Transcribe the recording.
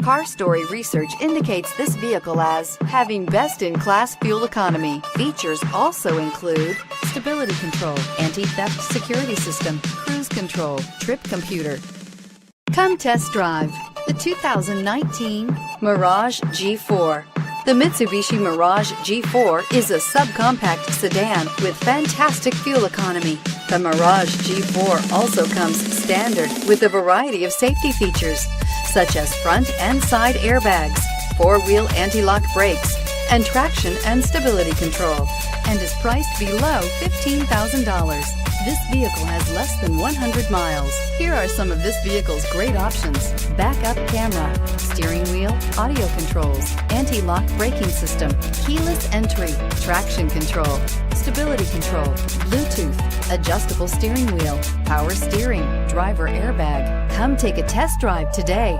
Car Story research indicates this vehicle as having best-in-class fuel economy. Features also include stability control, anti-theft security system, cruise control, trip computer. Come test drive the 2019 Mirage G4. The Mitsubishi Mirage G4 is a subcompact sedan with fantastic fuel economy. The Mirage G4 also comes standard with a variety of safety features, such as front and side airbags, four-wheel anti-lock brakes, and traction and stability control, and is priced below $15,000. This vehicle has less than 100 miles. Here are some of this vehicle's great options: backup camera, steering wheel audio controls, anti-lock braking system, keyless entry, traction control, stability control, Bluetooth, adjustable steering wheel, power steering, driver airbag. Come take a test drive today.